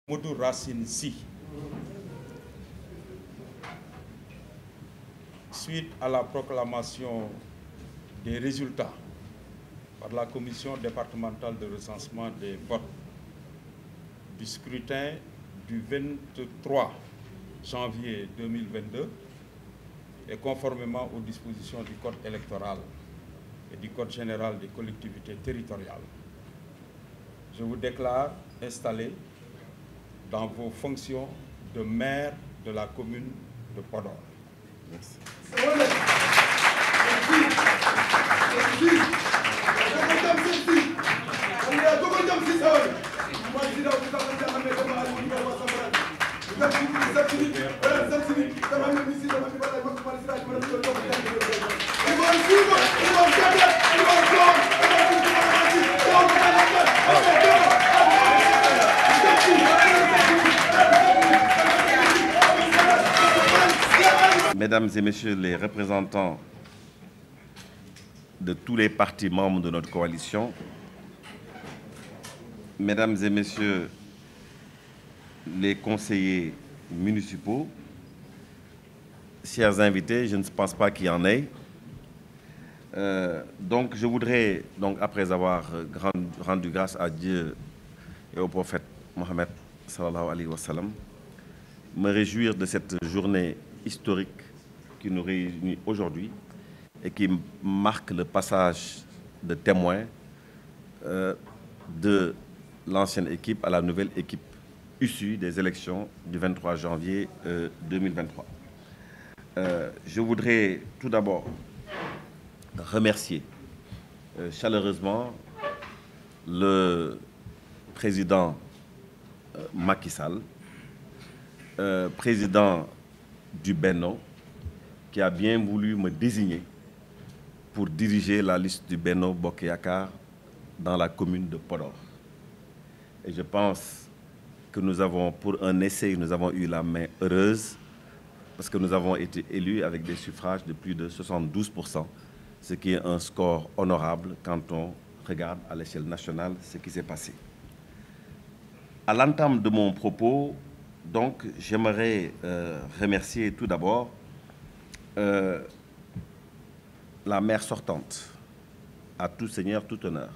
Modou Racine Sy. Suite à la proclamation des résultats par la commission départementale de recensement des votes du scrutin du 23 janvier 2022 et conformément aux dispositions du Code électoral et du Code général des collectivités territoriales, je vous déclare installé dans vos fonctions de maire de la commune de Podor. Merci. Mesdames et messieurs les représentants de tous les partis membres de notre coalition, mesdames et messieurs les conseillers municipaux, chers invités, je ne pense pas qu'il y en ait. Donc je voudrais, après avoir rendu grâce à Dieu et au prophète Mohammed sallallahu alayhi wa sallam, me réjouir de cette journée historique qui nous réunit aujourd'hui et qui marque le passage de témoin de l'ancienne équipe à la nouvelle équipe issue des élections du 23 janvier 2023. Je voudrais tout d'abord remercier chaleureusement le président Macky Sall, président du Benno, qui a bien voulu me désigner pour diriger la liste du Benno Bokk Yakaar dans la commune de Podor. Et je pense que nous avons, pour un essai, nous avons eu la main heureuse parce que nous avons été élus avec des suffrages de plus de 72%, ce qui est un score honorable quand on regarde à l'échelle nationale ce qui s'est passé. À l'entame de mon propos, donc, j'aimerais remercier tout d'abord la maire sortante, à tout seigneur, tout honneur.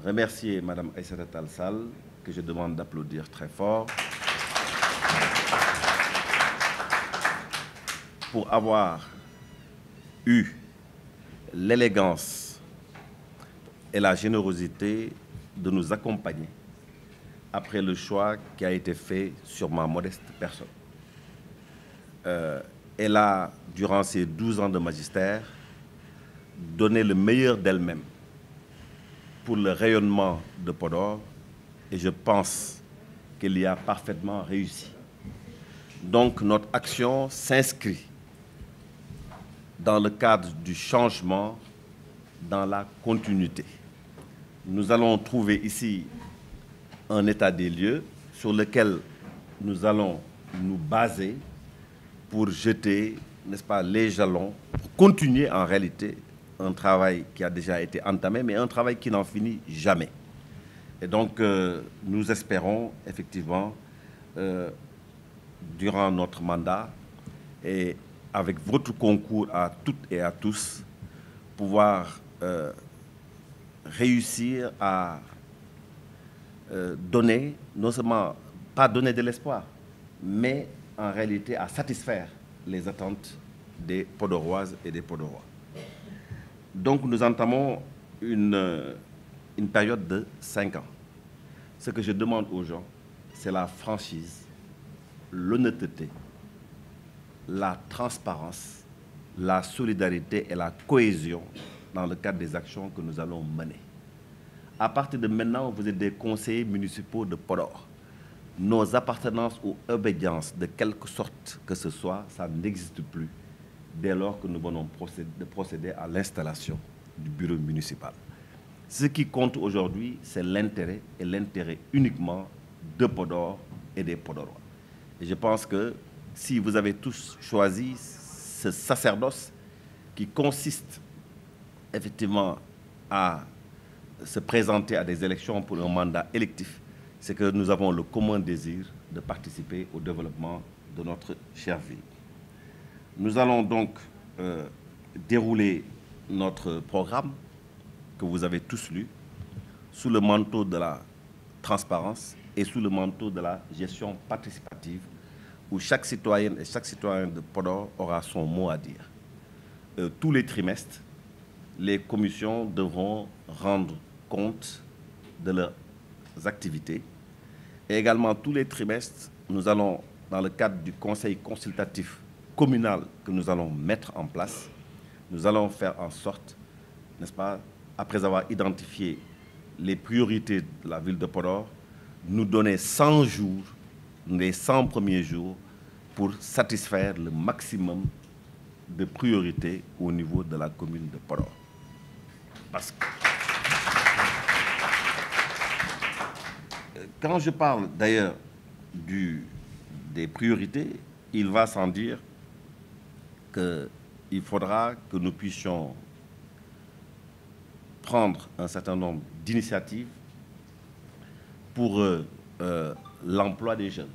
Remercier Madame Aïssata Tall Sall, que je demande d'applaudir très fort, pour avoir eu l'élégance et la générosité de nous accompagner après le choix qui a été fait sur ma modeste personne. Elle a, durant ses 12 ans de magistère, donné le meilleur d'elle-même pour le rayonnement de Podor et je pense qu'elle y a parfaitement réussi. Donc notre action s'inscrit dans le cadre du changement, dans la continuité. Nous allons trouver ici un état des lieux sur lequel nous allons nous baser pour jeter, n'est-ce pas, les jalons, pour continuer en réalité un travail qui a déjà été entamé, mais un travail qui n'en finit jamais. Et donc, nous espérons effectivement, durant notre mandat, et avec votre concours à toutes et à tous, pouvoir réussir à donner, non seulement pas donner de l'espoir, mais en réalité à satisfaire les attentes des Podoroises et des Podorois. Donc nous entamons une période de 5 ans. Ce que je demande aux gens, c'est la franchise, l'honnêteté, la transparence, la solidarité et la cohésion dans le cadre des actions que nous allons mener. À partir de maintenant, vous êtes des conseillers municipaux de Podor. Nos appartenances ou obédiences, de quelque sorte que ce soit, ça n'existe plus dès lors que nous venons de procéder à l'installation du bureau municipal. Ce qui compte aujourd'hui, c'est l'intérêt et l'intérêt uniquement de Podor et des Podorois. Et je pense que si vous avez tous choisi ce sacerdoce qui consiste effectivement à se présenter à des élections pour un mandat électif, c'est que nous avons le commun désir de participer au développement de notre chère ville. Nous allons donc dérouler notre programme que vous avez tous lu sous le manteau de la transparence et sous le manteau de la gestion participative où chaque citoyenne et chaque citoyen de Podor aura son mot à dire. Tous les trimestres, les commissions devront rendre compte de leurs activités. Et également, tous les trimestres, nous allons, dans le cadre du conseil consultatif communal que nous allons mettre en place, nous allons faire en sorte, n'est-ce pas, après avoir identifié les priorités de la ville de Podor, nous donner 100 jours, les 100 premiers jours, pour satisfaire le maximum de priorités au niveau de la commune de Podor. Parce que quand je parle d'ailleurs des priorités, il va sans dire qu'il faudra que nous puissions prendre un certain nombre d'initiatives pour l'emploi des jeunes.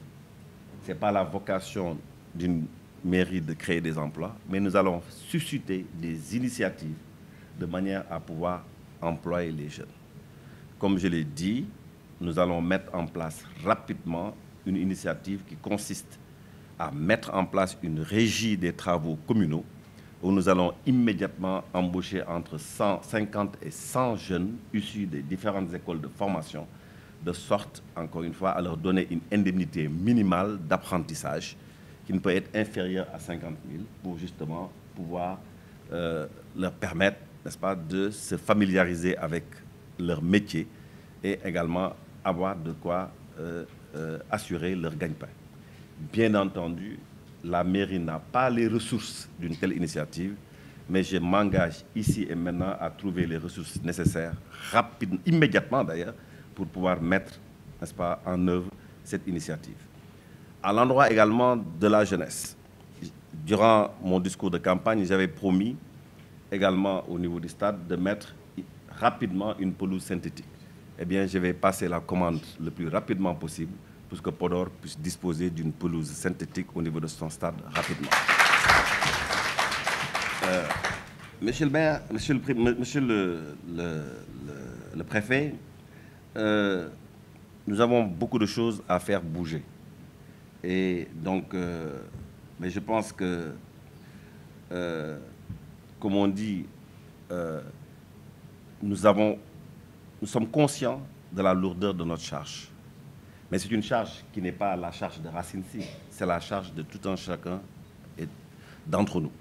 Ce n'est pas la vocation d'une mairie de créer des emplois, mais nous allons susciter des initiatives de manière à pouvoir employer les jeunes. Comme je l'ai dit, nous allons mettre en place rapidement une initiative qui consiste à mettre en place une régie des travaux communaux où nous allons immédiatement embaucher entre 150 et 100 jeunes issus des différentes écoles de formation, de sorte, encore une fois, à leur donner une indemnité minimale d'apprentissage qui ne peut être inférieure à 50 000 pour justement pouvoir leur permettre, n'est-ce pas, de se familiariser avec leur métier et également avoir de quoi assurer leur gagne-pain. Bien entendu, la mairie n'a pas les ressources d'une telle initiative, mais je m'engage ici et maintenant à trouver les ressources nécessaires, rapidement, immédiatement d'ailleurs, pour pouvoir mettre, n'est-ce pas, en œuvre cette initiative. À l'endroit également de la jeunesse, durant mon discours de campagne, j'avais promis également au niveau du stade de mettre rapidement une pelouse synthétique. Eh bien, je vais passer la commande le plus rapidement possible pour que Podor puisse disposer d'une pelouse synthétique au niveau de son stade rapidement. Monsieur le maire, monsieur le préfet, nous avons beaucoup de choses à faire bouger. Et donc, mais je pense que, comme on dit, nous sommes conscients de la lourdeur de notre charge. Mais c'est une charge qui n'est pas la charge de Racine Sy, c'est la charge de tout un chacun d'entre nous.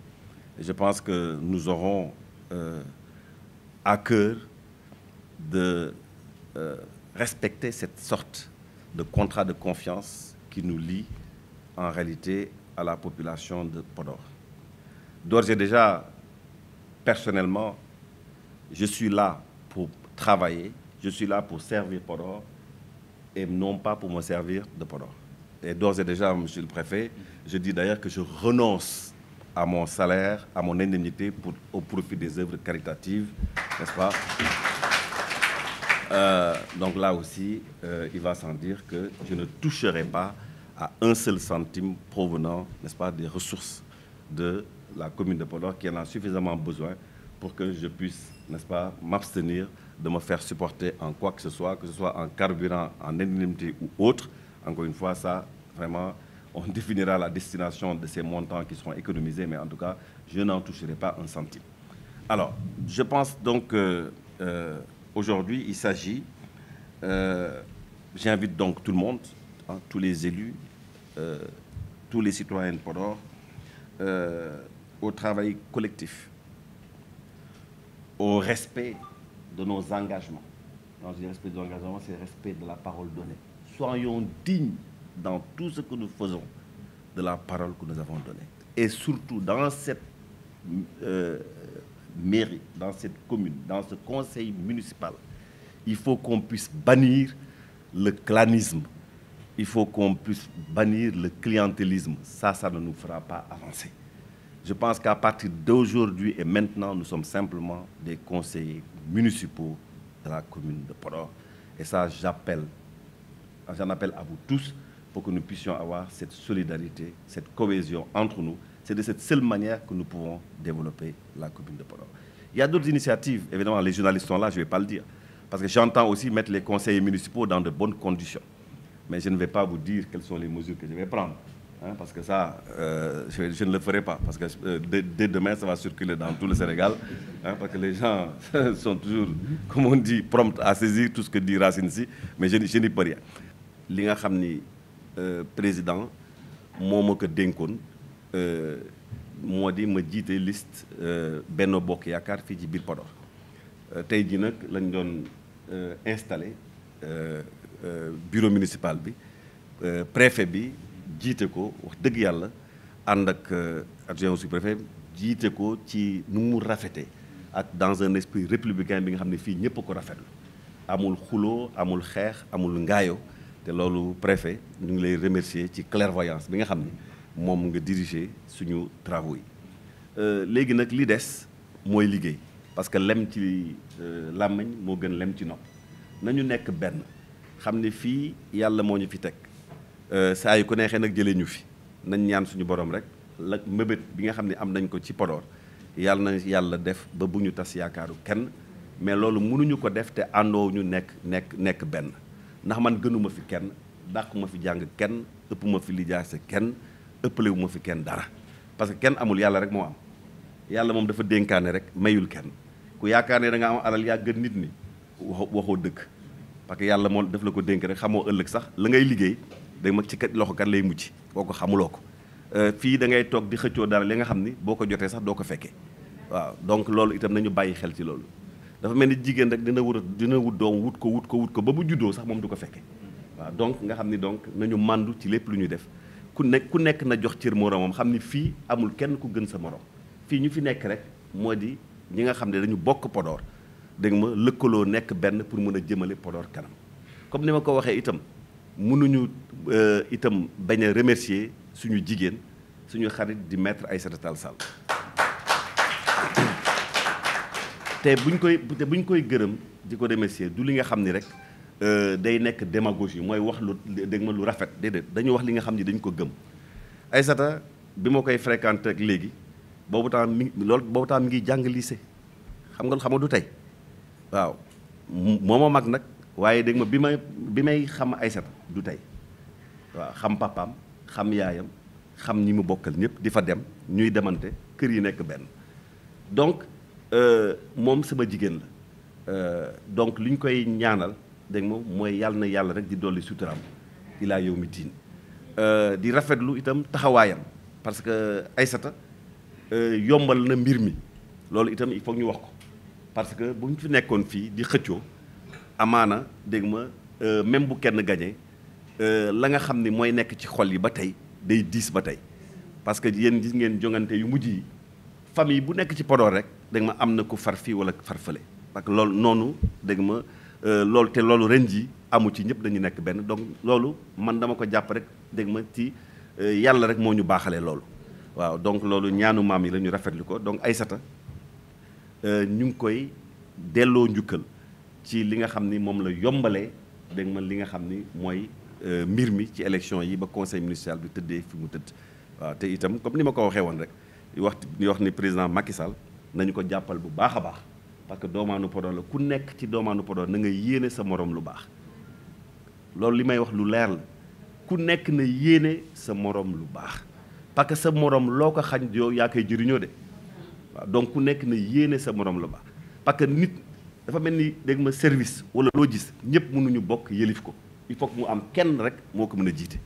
Et je pense que nous aurons à cœur de respecter cette sorte de contrat de confiance qui nous lie en réalité à la population de Podor. D'ores et déjà, personnellement, je suis là pour travailler, je suis là pour servir Podor et non pas pour me servir de Podor. Et d'ores et déjà, monsieur le préfet, je dis d'ailleurs que je renonce à mon salaire, à mon indemnité au profit des œuvres caritatives, n'est-ce pas? Donc là aussi, il va sans dire que je ne toucherai pas à un seul centime provenant, n'est-ce pas, des ressources de la commune de Podor qui en a suffisamment besoin pour que je puisse, n'est-ce pas, m'abstenir de me faire supporter en quoi que ce soit en carburant, en indemnité ou autre. Encore une fois, ça, vraiment, on définira la destination de ces montants qui seront économisés, mais en tout cas, je n'en toucherai pas un centime. Alors, je pense donc qu'aujourd'hui, il s'agit, j'invite donc tout le monde, hein, tous les élus, tous les citoyens de Podor, au travail collectif, au respect de nos engagements. Quand je dis respect de nos engagements, c'est le respect de la parole donnée. Soyons dignes dans tout ce que nous faisons de la parole que nous avons donnée. Et surtout dans cette mairie, dans cette commune, dans ce conseil municipal, il faut qu'on puisse bannir le clanisme. Il faut qu'on puisse bannir le clientélisme. Ça ne nous fera pas avancer. Je pense qu'à partir d'aujourd'hui et maintenant, nous sommes simplement des conseillers municipaux de la commune de Podor. Et ça, j'appelle j'en appelle à vous tous pour que nous puissions avoir cette solidarité, cette cohésion entre nous. C'est de cette seule manière que nous pouvons développer la commune de Podor. Il y a d'autres initiatives, évidemment, les journalistes sont là, je ne vais pas le dire, parce que j'entends aussi mettre les conseillers municipaux dans de bonnes conditions. Mais je ne vais pas vous dire quelles sont les mesures que je vais prendre, hein, parce que ça, je ne le ferai pas, parce que dès demain, ça va circuler dans tout le Sénégal, hein, parce que les gens sont toujours, comme on dit, prompts à saisir tout ce que dit Racine Sy, mais je n'y peux rien. Li nga xam ni président moo ma ko dénkoon moo di ma jiite liste Benno Bokk Yaakaar fii ci biir Podor tey jii nag lañ doon installé bureau municipal bi préfet bi jiite ko wax dëgg yàlla ànd ak adjoint sous-préfet jiite ko ci nu mu rafete ak dans un esprit républicain bi nga xam ne fii ñëpp a ko rafetlu amul xuloo amul xeex amul ngaayo te loolu préfet ñu ngi lay remercier ci clairvoyance bi nga xam ni moom nga diriger suñu travaux yi léegi nag li des mooy liggéey parce que lem ci làmmiñ moo gën lem ci nopp nañu nekk benn xam ne fii yàlla moo ñu fi teg saa yu ko neexee nag jëlee ñu fi nañ ñaan suñu borom rek la mëbét bi nga xam ne am nañ ko ci Podor yàlla na yàlla def ba bu ñu tas yaakaaru kenn mais loolu mënuñu ko def te àndoo ñu nekk benn ndax man gënuma fi kenn dàquma fi jàng kenn ëppuma fi lijaase kenn ëppalewuma fi kenn dara parce que kenn amul yàlla rek moo am yàlla moom dafa dénkaane rek mayul kenn ku yaakaar ne da nga am alal yaa gën nit ñi waxoo dëgg parce que yàlla moo daf la ko dénk rek xamoo ëllëg sax la ngay liggéey da ma ci loxo kan lay mujj boo ko xamuloo ko fii da ngay toog di xëccoo dara li nga xam ni boo ko jotee sax doo ko fekkee waaw donc loolu itam nañu bàyyi xel ci loolu dafa mel ni jigéen rek dina wut doom wut ko ba bu juddoo sax moom du ko fekkee waaw donc nga xam ni donc nañu màndu ci lépp lu ñuy def ku nekk na jox cër moromam xam ni fii amul kenn ku gën sa morom fii ñu fi nekk rek moo di ñi nga xam ne dañu bokk Podor dégg ma lëkkaloo nekk benn pour mën a jëmale Podor kanam comme ni ma ko waxee itam mënuñu itam bañ a remercier suñu jigéen suñu xarit di maître Aïssata Tall Sall te buñ koy gërëm di ko remercier du li nga xam ni rek day nekk démagogie mooy wax lu dégg ma lu rafet déedéet dañu wax li nga xam ni dañ ko gëm Aïssata bi ma koy fréquenté ak léegi boobu temps mi ngi jàng lycée xam nga du tey waaw moo ma mag nag waaye dégg ma bi may xam Aïssata du tey waaw xam papaam xam yaayam xam ñi mu bokkal ñëpp di fa dem ñuy demante kër yi nekk benn donc moom sama jigéen la donc li ñu koy ñaanal dégg nga mooy yàlla na yàlla rek di dolli suturaam ilaa yow mi diin di rafetlu itam taxawaayam parce que Aïssata yombal na mbir mi loolu itam il faut ñu wax ko parce que bu ñu fi nekkoon fii di xëccoo amaana dégg ma même bu kenn gañee la nga xam ni mooy nekk ci xol yi ba tey day diis ba tey parce que yéen gis ngeen jongante yu mujj yi famille bu nekk ci Podor rek dégg ma am na ku far fii wala far fële parce que loolu noonu dégg ma loolu te loolu ren ji amu ci ñëpp dañu nekk benn donc loolu man dama ko jàpp rek dégg ma ci yàlla rek moo ñu baaxalee loolu waaw donc loolu ñaanu maam yi la ñu rafetlu ko donc Aïssata ñu ngi koy delloo njukkal ci li nga xam ni moom la yombalee dégg ma li nga xam ni mooy mbir mi ci élection yi ba conseil municipal bi tëddee fi mu tëdd waaw te itam comme ni ma ko waxee woon rek di wax ni président Macky Sall nañu ko jàppal bu baax a baax parce que doomaanu Podor la ku nekk ci doomaanu Podor na nga yéene sa morom lu baax loolu li may wax lu leer la ku nekk na yéene sa morom lu baax parce que sa morom loo ko xañ yow yaa koy jëriñoo de waaw donc ku nekk na yéene sa morom lu baax parce que nit dafa mel ni dégg ma service wala loo gis ñëpp mënuñu bokk yëlif ko il faut que mu am kenn rek moo ko mën a jiite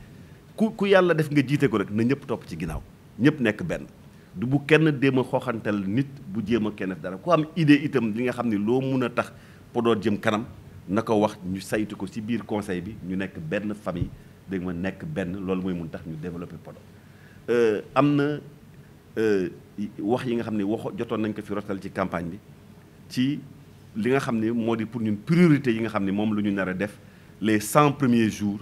ku yàlla def nga jiite ko rek na ñëpp topp ci ginnaaw ñëpp nekk benn du bu kenn déem a xooxantal nit bu jéem a kenn def dara ku am idée itam li nga xam ne loo mun a tax Podor jëm kanam na ko wax ñu saytu ko ci biir conseil bi ñu nekk benn famille dégg ma nekk benn loolu mooy mun tax ñu développer Podor am na wax yi nga xam ne jotoon nañ ko fi rotal ci campagne bi ci li nga xam ne moo di pour ñun priorité yi nga xam ne moom lu ñu nar a def les 100 premiers jours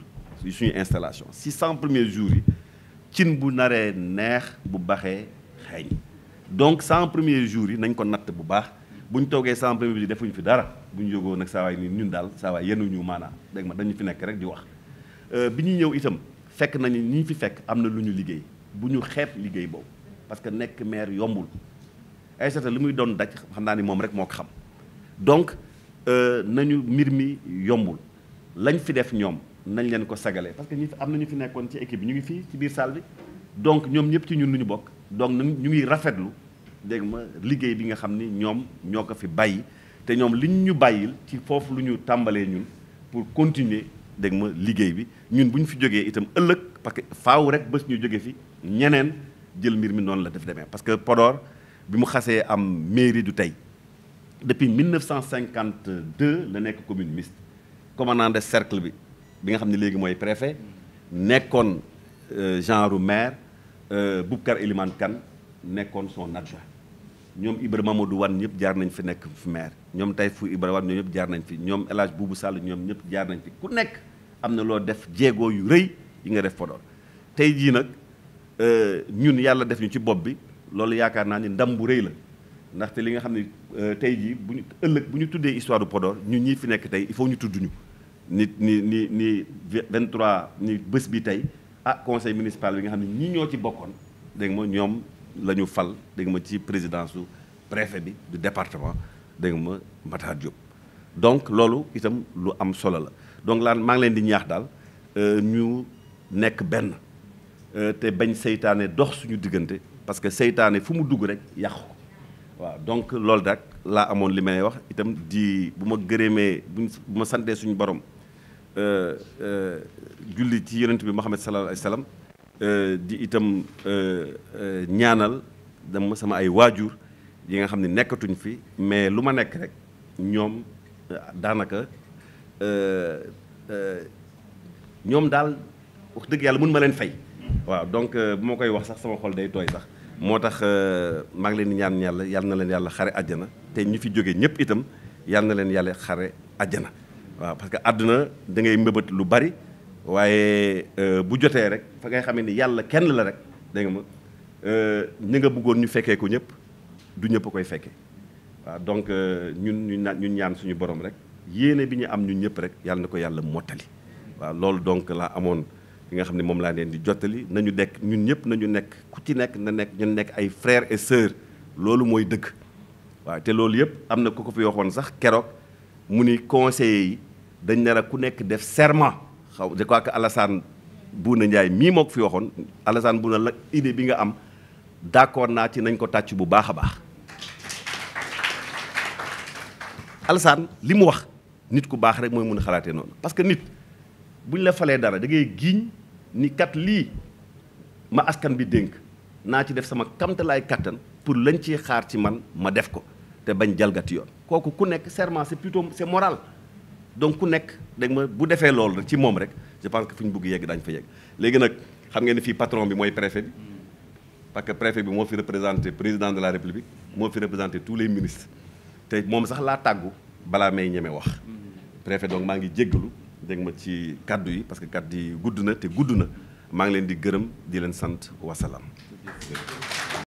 suñu installation si 100 premiers jours yi cin bu naree neex bu baxee xeeñ donc 100 premiers jours yi nañ ko natt bu baax bu ñu toogee 100 premiers jours yi defuñu fi dara bu ñu yógoo nag saa waay ni ñun daal saa waay yenuñu maanaam dégg ma dañu fi nekk rek di wax bi ñuy ñëw itam fekk nañu ñi fi fekk am na lu ñu liggéey bu ñu xeeb liggéey boobu parce que nekk maire yombul Aïssata li muy doon daj xam naa ni moom rek moo ko xam donc nañu mbir mi yombul lañ fi def ñoom nañ leen ko sagale parce que ñi am na ñu fi nekkoon ci équipe bi ñu ngi fii ci biir salle bi donc ñoom ñëpp ci ñun lu ñu bokk donc ñu ngi rafetlu dégg ma liggéey bi nga xam ni ñoom ñoo ko fi bàyyi te ñoom liñ ñu bàyyil ci foofu lu ñu tàmbalee ñun pour continuer dégg ma liggéey bi ñun bu ñu fi jógee itam ëllëg parce que faaw rek bés ñu jóge fi ñeneen jël mbir mi noonu la def demee parce que Podor bi mu xasee am mairie du tey depuis 1952 la nekk commune mixte commandant de cercle bi nga xam ne léegi mooy préfet nekkoon genre maire Boubacar Elimane Kane nekkoon son adjoint ñoom Ibra Mamadou Wane ñëpp jaar nañ fi nekk fi maire ñoom tey fu Ibra Wane ñoom ñëpp jaar nañ fi ñoom El Hadj Boubou Sall ñoom ñëpp jaar nañ fi ku nekk am na loo def jéego yu rëy yi nga def Podor tey jii nag ñun yàlla def ñu ci bopp bi loolu yaakaar naa ni ndam bu rëy la ndaxte li nga xam ne tey jii bu ñu ëllëg bu ñu tuddee histoire du Podor ñun ñii fi nekk tey il faut ñu tudd ñu ni 23 ni bés bi tey conseil municipal bi nga xam ne ñii ñoo ci bokkoon dégg nga ñoom la ñu fal dégg nga ci présidence su préfet bi du département dégg nga Matar Diop donc loolu itam lu am solo la donc maa ngi leen di ñaax daal ñu nekk benn te bañ seytaane dox suñu diggante parce que seytaane fu mu dugg rek yàqu ko waaw donc loolu rek laa amoon li may wax itam di bu ma gërëmee bu ma santee suñu borom julli ci yonent bi Muhammad sallallahu alayhi wa sallam di itam ñaanal dama sama ay waajur yi nga xam ne nekkatuñ fi mais lu ma nekk rek ñoom daanaka ñoom daal wax dëgg yàlla mën ma leen fay waaw donc bu ma koy wax sax sama xol day tooy sax moo tax maa ngi leen di ñaan yàlla yal na leen yàlla xare àjjana te ñu fi jóge ñëpp itam yal na leen yàlla xare àjjana waaw parce que àdduna da ngay mbëbët lu bari waaye bu jotee rek fa ngay xamee ni yàlla kenn la rek dégg nga ma ñi nga bëggoon ñu fekkee ko ñëpp du ñëpp koy fekkee waaw donc ñun ñaan suñu borom rek yéene bi ñu am ñun ñëpp rek yàlla na ko yàlla mottali waaw loolu donc laa amoon li nga xam ne moom laa leen di jottali nañu nekk ñun ñëpp nañu nekk ku ci nekk na nekk ñu nekk ay frères et sœurs loolu mooy dëgg waaw te loolu yëpp am na ku ko fi waxoon sax keroog mu ni conseillers yi dañ ne la ku nekk def serment xaw je crois que Alassane Bouna Ndiaye mii moo ko fi waxoon Alassane Bouna la idée bi nga am d'accord naa ci nañ ko tàcc bu baax a baax Alassane li mu wax nit ku baax rek mooy mun a xalaatee noonu parce que nit bu ñu la falee dara da ngay giiñ ni kat lii ma askan bi dénk naa ci def sama kamtalaay kattan pour lañ ciy xaar ci man ma def ko te bañ jalgati yoon kooku ku nekk serment c'est plutôt c'est moral donc ku nekk dégg ma bu defee loolu rek ci moom rek je pense que fu ñu bëgg yegg daañu fa yegg léegi nag xam ngeen ne fii patron bi mooy préfet bi parce que préfet bi moo fi représenté président de la république moo fi représenté tous les ministres te moom sax laa tàggu balaa may ñeme wax préfet donc maa ngi jéggalu dégg ma ci kaddu yi parce que kaddu yi gudd na te gudd na maa ngi leen di gërëm di leen sant wasalaam